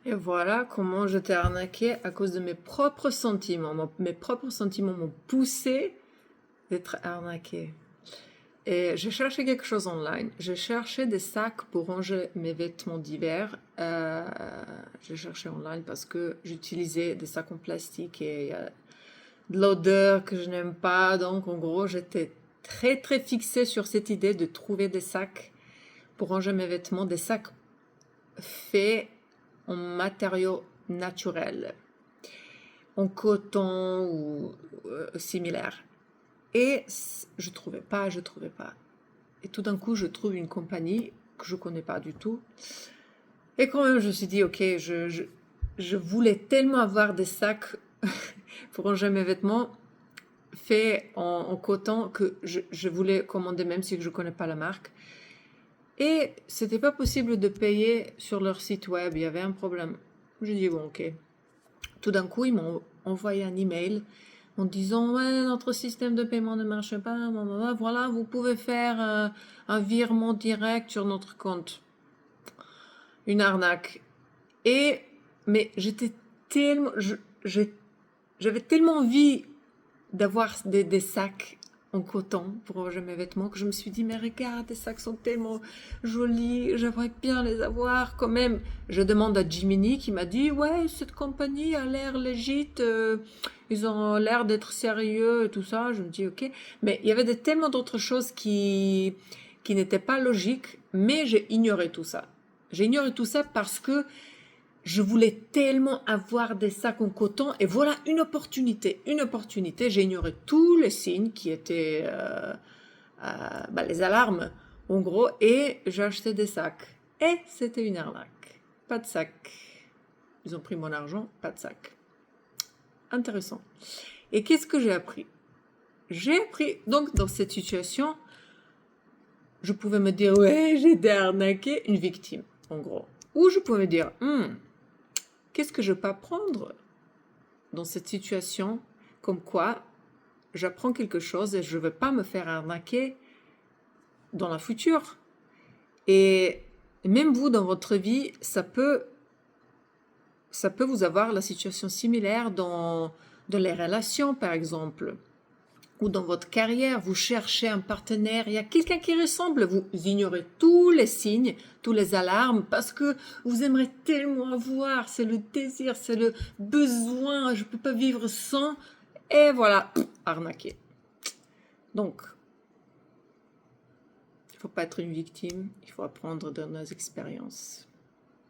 Et voilà comment je t'ai arnaqué à cause de mes propres sentiments. Mes propres sentiments m'ont poussé d'être arnaqué. Et j'ai cherché quelque chose online. J'ai cherché des sacs pour ranger mes vêtements d'hiver. J'ai cherché online parce que j'utilisais des sacs en plastique et il y a de l'odeur que je n'aime pas. Donc en gros, j'étais très très fixée sur cette idée de trouver des sacs pour ranger mes vêtements, des sacs faits en matériaux naturels, en coton ou similaire. Et je trouvais pas. Et tout d'un coup, je trouve une compagnie que je connais pas du tout. Et quand même, je me suis dit, ok, je voulais tellement avoir des sacs pour ranger mes vêtements faits en coton que je voulais commander même si je connais pas la marque. Et c'était pas possible de payer sur leur site web, il y avait un problème. J'ai dit, bon, ok. Tout d'un coup, ils m'ont envoyé un email en disant, ouais, notre système de paiement ne marche pas, voilà, vous pouvez faire un virement direct sur notre compte. Une arnaque. Et, mais j'étais tellement, j'avais tellement envie d'avoir des sacs en coton pour ranger mes vêtements que je me suis dit, mais regarde, les sacs sont tellement jolis, j'aimerais bien les avoir quand même. Je demande à Jiminy qui m'a dit, ouais, cette compagnie a l'air légite, ils ont l'air d'être sérieux et tout ça. Je me dis, ok. Mais il y avait tellement d'autres choses qui n'étaient pas logiques, mais j'ai ignoré tout ça. J'ai ignoré tout ça parce que je voulais tellement avoir des sacs en coton et voilà une opportunité. J'ai ignoré tous les signes qui étaient les alarmes en gros et j'ai acheté des sacs. Et c'était une arnaque. Pas de sac. Ils ont pris mon argent, pas de sac. Intéressant. Et qu'est-ce que j'ai appris? J'ai appris, donc dans cette situation, je pouvais me dire, ouais, j'ai été arnaqué, une victime, en gros. Ou je pouvais me dire, qu'est-ce que je peux apprendre dans cette situation, comme quoi j'apprends quelque chose et je ne veux pas me faire arnaquer dans la future. Et même vous, dans votre vie, ça peut vous avoir la situation similaire dans les relations, par exemple, ou dans votre carrière. Vous cherchez un partenaire, il y a quelqu'un qui ressemble, vous ignorez tous les signes, tous les alarmes, parce que vous aimeriez tellement avoir, c'est le désir, c'est le besoin, je ne peux pas vivre sans. Et voilà, arnaqué. Donc, il ne faut pas être une victime, il faut apprendre de nos expériences.